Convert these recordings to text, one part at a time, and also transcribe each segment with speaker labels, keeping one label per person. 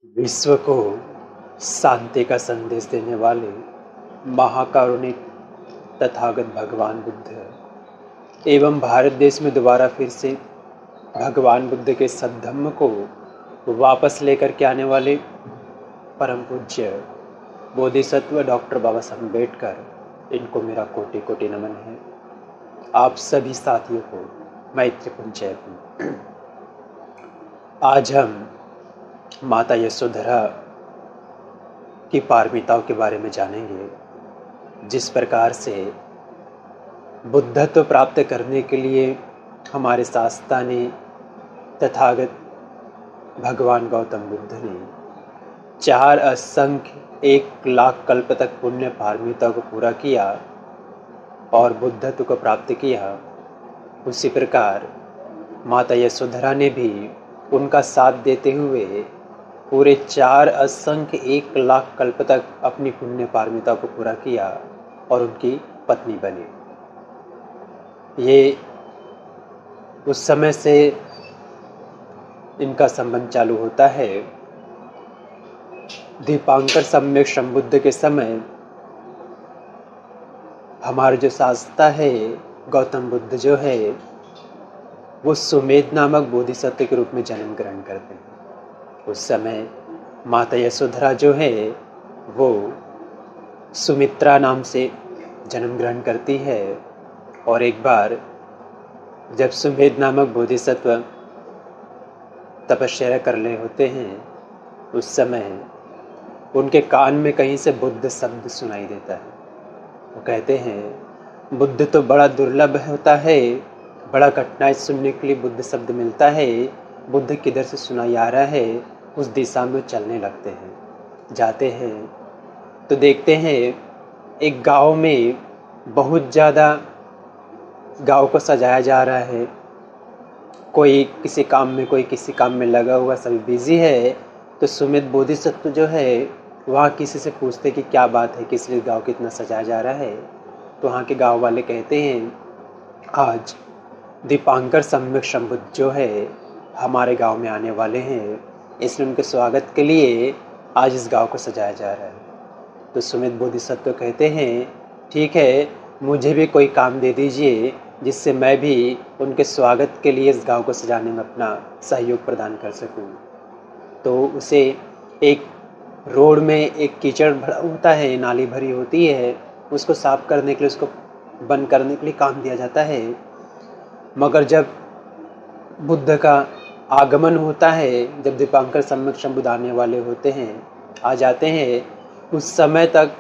Speaker 1: विश्व को शांति का संदेश देने वाले महाकारुणिक तथागत भगवान बुद्ध एवं भारत देश में दोबारा फिर से भगवान बुद्ध के सद्धम्म को वापस लेकर के आने वाले परम पूज्य बोधिसत्व डॉक्टर बाबा साहब अम्बेडकर, इनको मेरा कोटि कोटि नमन है। आप सभी साथियों को मैत्रीपूर्ण जय भीम। आज हम माता यशोधरा की पारमिताओं के बारे में जानेंगे। जिस प्रकार से बुद्धत्व प्राप्त करने के लिए हमारे शास्त्रा ने तथागत भगवान गौतम बुद्ध ने 4 असंख्य 1 लाख कल्प तक पुण्य पारमिताओं को पूरा किया और बुद्धत्व को प्राप्त किया, उसी प्रकार माता यशोधरा ने भी उनका साथ देते हुए पूरे 4 असंख्य 1 लाख कल्प तक अपनी पुण्य पारमिता को पूरा किया और उनकी पत्नी बनी। ये उस समय से इनका संबंध चालू होता है। दीपांकर सम्यक संबुद्ध के समय हमारे जो शास्त्रा है, गौतम बुद्ध जो है वो सुमेध नामक बोधिसत्व के रूप में जन्म ग्रहण करते हैं। उस समय माता यशोधरा जो है वो सुमित्रा नाम से जन्म ग्रहण करती है। और एक बार जब सुमेध नामक बोधिसत्व तपस्या कर रहे होते हैं, उस समय उनके कान में कहीं से बुद्ध शब्द सुनाई देता है। वो कहते हैं बुद्ध तो बड़ा दुर्लभ होता है, बड़ा कठिनाई सुनने के लिए बुद्ध शब्द मिलता है। बुद्ध किधर से सुनाई आ रहा है, उस दिशा में चलने लगते हैं। जाते हैं तो देखते हैं एक गांव में बहुत ज़्यादा गांव को सजाया जा रहा है। कोई किसी काम में, कोई किसी काम में लगा हुआ, सभी बिजी है। तो सुमित बोधिसत्व जो है वहाँ किसी से पूछते कि क्या बात है, किस लिए गांव को इतना सजाया जा रहा है। तो वहाँ के गांव वाले कहते हैं आज दीपांकर सम्यक संबुद्ध जो है हमारे गांव में आने वाले हैं, इसलिए उनके स्वागत के लिए आज इस गांव को सजाया जा रहा है। तो सुमित बोधिसत्व कहते हैं ठीक है, मुझे भी कोई काम दे दीजिए जिससे मैं भी उनके स्वागत के लिए इस गांव को सजाने में अपना सहयोग प्रदान कर सकूं। तो उसे एक रोड में एक कीचड़ भरा होता है, नाली भरी होती है, उसको साफ करने के लिए, उसको बंद करने के लिए काम दिया जाता है। मगर जब बुद्ध का आगमन होता है, जब दीपांकर सम्यक संबुद्ध आने वाले होते हैं, आ जाते हैं, उस समय तक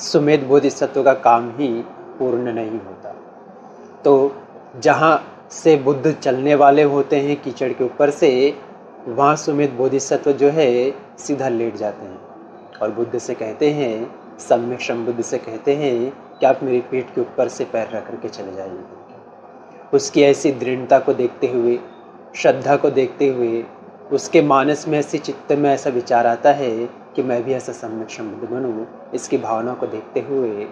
Speaker 1: सुमेध बोधिसत्व का काम ही पूर्ण नहीं होता। तो जहाँ से बुद्ध चलने वाले होते हैं कीचड़ के ऊपर से, वहाँ सुमेध बोधिसत्व जो है सीधा लेट जाते हैं और बुद्ध से कहते हैं, सम्यक संबुद्ध से कहते हैं कि आप मेरी पीठ के ऊपर से पैर रख करके चले जाइए। उसकी ऐसी दृढ़ता को देखते हुए, श्रद्धा को देखते हुए, उसके मानस में ऐसी चित्त में ऐसा विचार आता है कि मैं भी ऐसा सम्यक संबुद्ध बनूं। इसकी भावना को देखते हुए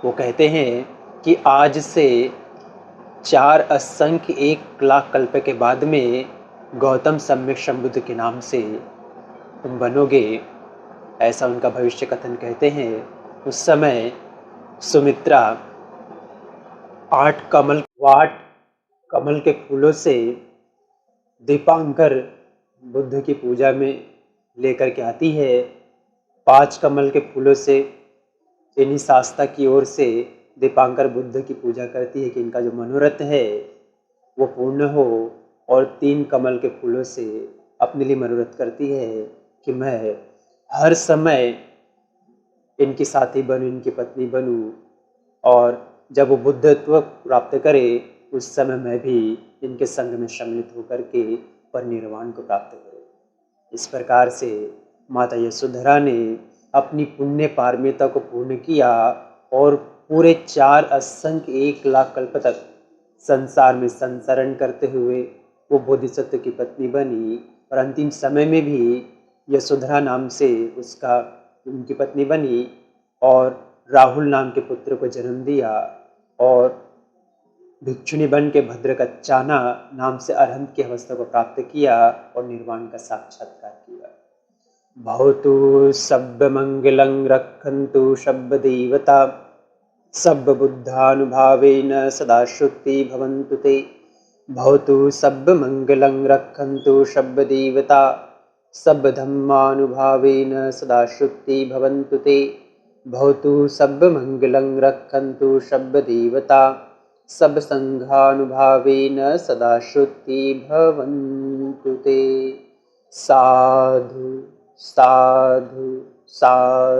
Speaker 1: वो कहते हैं कि आज से 4 असंख्य 1 लाख कल्प के बाद में गौतम सम्यक संबुद्ध के नाम से तुम बनोगे, ऐसा उनका भविष्य कथन कहते हैं। उस समय सुमित्रा 8 कमल के फूलों से दीपांकर बुद्ध की पूजा में लेकर के आती है। 5 कमल के फूलों से इन्हीं शास्त्रा की ओर से दीपांकर बुद्ध की पूजा करती है कि इनका जो मनोरथ है वो पूर्ण हो। और 3 कमल के फूलों से अपने लिए मनोरथ करती है कि मैं हर समय इनकी साथी बनूं, इनकी पत्नी बनूं, और जब वो बुद्धत्व प्राप्त करे उस समय मैं भी इनके संग में सम्मिलित होकर के परिनिर्वाण को प्राप्त करूं। इस प्रकार से माता यशोधरा ने अपनी पुण्य पारमिता को पूर्ण किया और पूरे 4 असंख्य 1 लाख कल्प तक संसार में संचरण करते हुए वो बोधिसत्व की पत्नी बनी। और अंतिम समय में भी यशोधरा नाम से उनकी पत्नी बनी और राहुल नाम के पुत्र को जन्म दिया और भिक्षुणी बन के भद्रकच्चाना नाम से अरहंत की अवस्था को प्राप्त किया और निर्वाण का साक्षात्कार किया। भवतु सर्वमङ्गलं रक्षन्तु सर्वदेवता सर्वबुद्धानुभावेन सदा शुद्धि भवन्तु ते। भवतु सर्वमङ्गलं रक्षन्तु सर्वदेवता सर्वधर्मानुभावेन सदा शुद्धि भवन्तु ते। भवतु सर्वमङ्गलं रक्षन्तु सर्वदेवता सर्वसङ्घानुभावेन सदा शुद्धि भवन्तु ते। साधु साधु साधु।